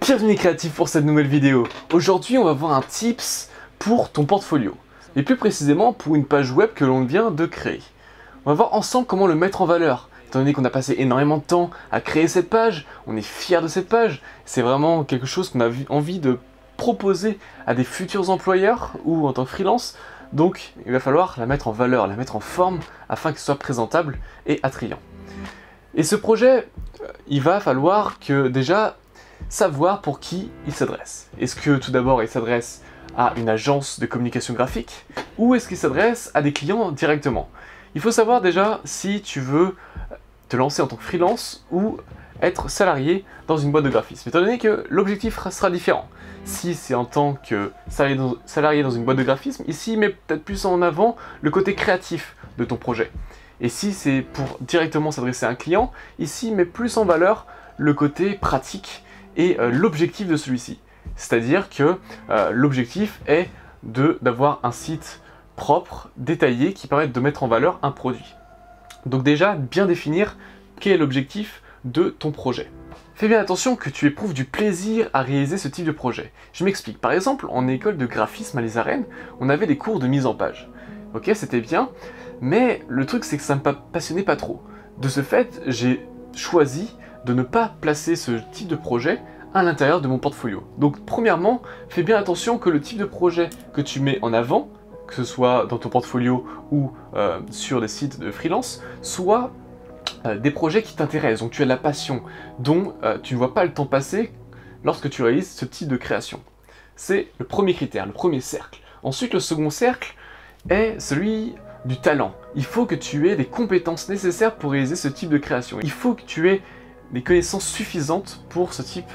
Bienvenue les créatifs pour cette nouvelle vidéo. Aujourd'hui on va voir un tips pour ton portfolio, et plus précisément pour une page web que l'on vient de créer. On va voir ensemble comment le mettre en valeur. Étant donné qu'on a passé énormément de temps à créer cette page, on est fier de cette page, c'est vraiment quelque chose qu'on a envie de proposer à des futurs employeurs ou en tant que freelance, donc il va falloir la mettre en valeur, la mettre en forme afin qu'elle soit présentable et attrayant. Et ce projet, il va falloir que déjà savoir pour qui il s'adresse. Est-ce que tout d'abord il s'adresse à une agence de communication graphique ou est-ce qu'il s'adresse à des clients directement? Il faut savoir déjà si tu veux te lancer en tant que freelance ou être salarié dans une boîte de graphisme, étant donné que l'objectif sera différent. Si c'est en tant que salarié dans une boîte de graphisme, ici met peut-être plus en avant le côté créatif de ton projet. Et si c'est pour directement s'adresser à un client, ici met plus en valeur le côté pratique et l'objectif de celui-ci. C'est-à-dire que l'objectif est d'avoir un site propre, détaillé, qui permette de mettre en valeur un produit. Donc déjà, bien définir quel est l'objectif de ton projet. Fais bien attention que tu éprouves du plaisir à réaliser ce type de projet. Je m'explique. Par exemple, en école de graphisme à Les Arènes, on avait des cours de mise en page. Ok, c'était bien, mais le truc c'est que ça ne me passionnait pas trop. De ce fait, j'ai choisi de ne pas placer ce type de projet à l'intérieur de mon portfolio. Donc premièrement, fais bien attention que le type de projet que tu mets en avant, que ce soit dans ton portfolio ou sur des sites de freelance, soit des projets qui t'intéressent, donc tu as de la passion, dont tu ne vois pas le temps passer lorsque tu réalises ce type de création. C'est le premier critère, le premier cercle. Ensuite, le second cercle est celui du talent. Il faut que tu aies des compétences nécessaires pour réaliser ce type de création. Il faut que tu aies des connaissances suffisantes pour ce type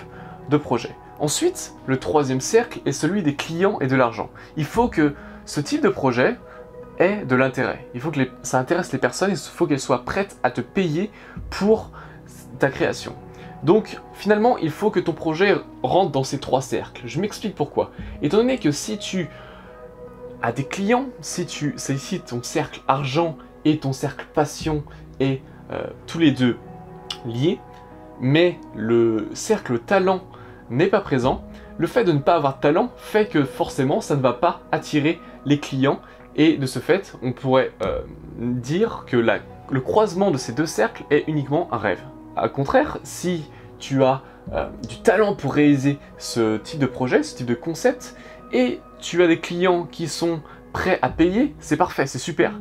de projet. Ensuite, le troisième cercle est celui des clients et de l'argent. Il faut que ce type de projet ait de l'intérêt. Il faut que ça intéresse les personnes, il faut qu'elles soient prêtes à te payer pour ta création. Donc finalement, il faut que ton projet rentre dans ces trois cercles. Je m'explique pourquoi. Étant donné que si tu as des clients, si ton cercle argent et ton cercle passion est tous les deux liés, mais le cercle talent n'est pas présent, le fait de ne pas avoir de talent fait que forcément ça ne va pas attirer les clients et de ce fait on pourrait dire que le croisement de ces deux cercles est uniquement un rêve. Au contraire, si tu as du talent pour réaliser ce type de projet, ce type de concept, et tu as des clients qui sont prêts à payer, c'est parfait, c'est super.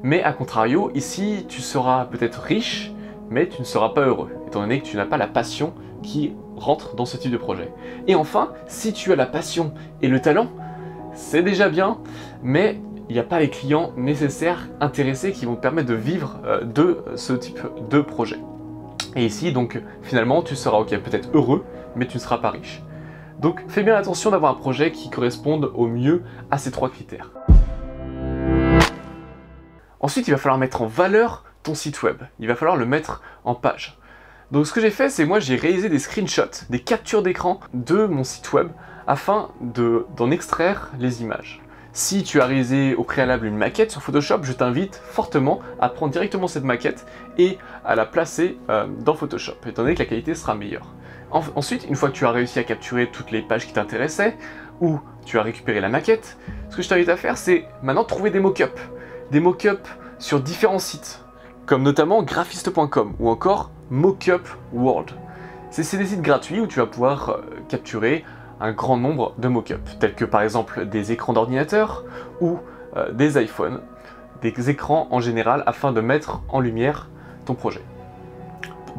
Mais à contrario, ici tu seras peut-être riche, mais tu ne seras pas heureux, étant donné que tu n'as pas la passion qui rentre dans ce type de projet. Et enfin, si tu as la passion et le talent, c'est déjà bien, mais il n'y a pas les clients nécessaires, intéressés, qui vont te permettre de vivre de ce type de projet. Et ici, donc, finalement, tu seras peut-être heureux, mais tu ne seras pas riche. Donc, fais bien attention d'avoir un projet qui corresponde au mieux à ces trois critères. Ensuite, il va falloir mettre en valeur ton site web. Il va falloir le mettre en page. Donc ce que j'ai fait, c'est moi j'ai réalisé des screenshots, des captures d'écran de mon site web afin d'en extraire les images. Si tu as réalisé au préalable une maquette sur Photoshop, je t'invite fortement à prendre directement cette maquette et à la placer dans Photoshop, étant donné que la qualité sera meilleure. Ensuite, une fois que tu as réussi à capturer toutes les pages qui t'intéressaient, ou tu as récupéré la maquette, ce que je t'invite à faire, c'est maintenant trouver des mock-ups. Des mock-ups sur différents sites, comme notamment graphiste.com ou encore Mockup World. C'est des sites gratuits où tu vas pouvoir capturer un grand nombre de mock-ups, tels que par exemple des écrans d'ordinateur ou des iPhones, des écrans en général afin de mettre en lumière ton projet.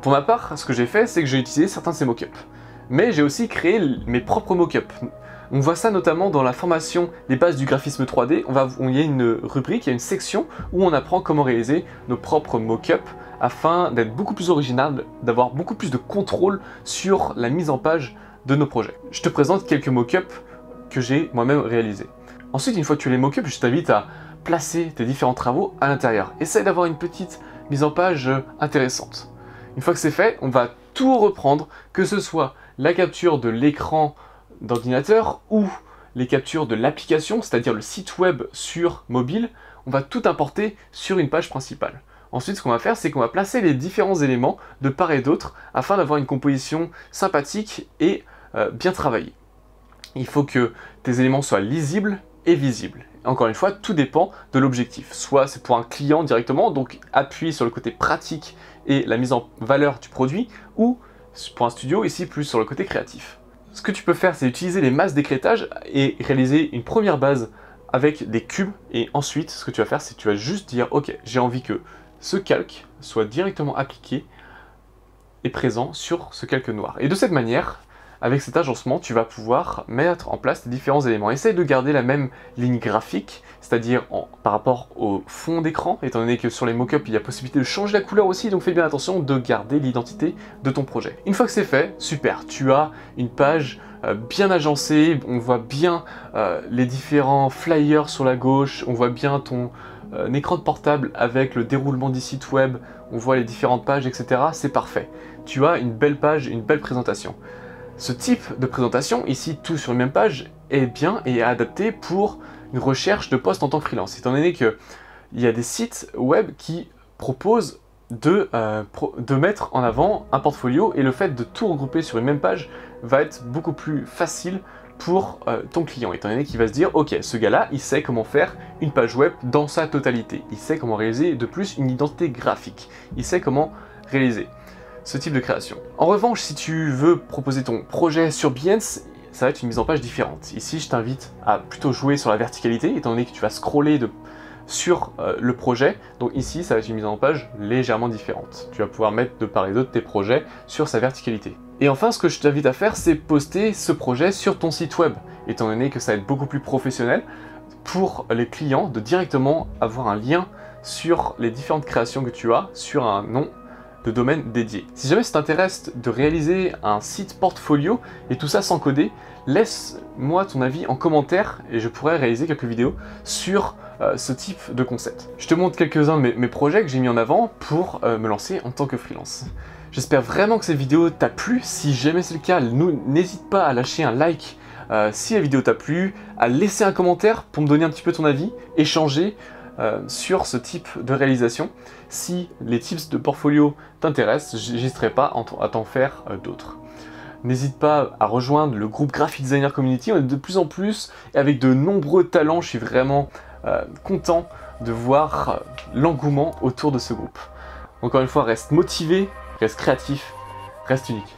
Pour ma part, ce que j'ai fait, c'est que j'ai utilisé certains de ces mock-ups, mais j'ai aussi créé mes propres mock-ups. On voit ça notamment dans la formation des bases du graphisme 3D, il y a une rubrique, il y a une section où on apprend comment réaliser nos propres mock-ups afin d'être beaucoup plus original, d'avoir beaucoup plus de contrôle sur la mise en page de nos projets. Je te présente quelques mock-ups que j'ai moi-même réalisés. Ensuite, une fois que tu as les mock-ups, je t'invite à placer tes différents travaux à l'intérieur. Essaye d'avoir une petite mise en page intéressante. Une fois que c'est fait, on va tout reprendre, que ce soit la capture de l'écran d'ordinateur ou les captures de l'application, c'est-à-dire le site web sur mobile, on va tout importer sur une page principale. Ensuite, ce qu'on va faire, c'est qu'on va placer les différents éléments de part et d'autre afin d'avoir une composition sympathique et bien travaillé. Il faut que tes éléments soient lisibles et visibles. Encore une fois, tout dépend de l'objectif. Soit c'est pour un client directement, donc appuie sur le côté pratique et la mise en valeur du produit, ou pour un studio, ici plus sur le côté créatif. Ce que tu peux faire, c'est utiliser les masses d'écrêtage et réaliser une première base avec des cubes, et ensuite ce que tu vas faire, c'est que tu vas juste dire ok, j'ai envie que ce calque soit directement appliqué et présent sur ce calque noir. Et de cette manière, avec cet agencement, tu vas pouvoir mettre en place tes différents éléments. Essaye de garder la même ligne graphique, c'est-à-dire par rapport au fond d'écran, étant donné que sur les mock-ups, il y a possibilité de changer la couleur aussi, donc fais bien attention de garder l'identité de ton projet. Une fois que c'est fait, super, tu as une page bien agencée, on voit bien les différents flyers sur la gauche, on voit bien ton écran de portable avec le déroulement du site web, on voit les différentes pages, etc. C'est parfait. Tu as une belle page, une belle présentation. Ce type de présentation, ici tout sur une même page, est bien et est adapté pour une recherche de poste en tant que freelance, étant donné qu'il y a des sites web qui proposent de mettre en avant un portfolio, et le fait de tout regrouper sur une même page va être beaucoup plus facile pour ton client, étant donné qu'il va se dire ok, ce gars-là, il sait comment faire une page web dans sa totalité, il sait comment réaliser de plus une identité graphique, il sait comment réaliser ce type de création. En revanche, si tu veux proposer ton projet sur Behance, ça va être une mise en page différente. Ici, je t'invite à plutôt jouer sur la verticalité, étant donné que tu vas scroller sur le projet. Donc ici, ça va être une mise en page légèrement différente. Tu vas pouvoir mettre de part et d'autre tes projets sur sa verticalité. Et enfin, ce que je t'invite à faire, c'est poster ce projet sur ton site web, étant donné que ça va être beaucoup plus professionnel pour les clients de directement avoir un lien sur les différentes créations que tu as sur un nom de domaine dédié. Si jamais ça t'intéresse de réaliser un site portfolio et tout ça sans coder, laisse-moi ton avis en commentaire et je pourrais réaliser quelques vidéos sur ce type de concept. Je te montre quelques-uns de mes projets que j'ai mis en avant pour me lancer en tant que freelance. J'espère vraiment que cette vidéo t'a plu. Si jamais c'est le cas, n'hésite pas à lâcher un like si la vidéo t'a plu, à laisser un commentaire pour me donner un petit peu ton avis, échanger sur ce type de réalisation. Si les tips de portfolio t'intéressent, j'hésiterai pas à t'en faire d'autres. N'hésite pas à rejoindre le groupe Graphic Designer Community, on est de plus en plus et avec de nombreux talents. Je suis vraiment content de voir l'engouement autour de ce groupe. Encore une fois, reste motivé, reste créatif, reste unique.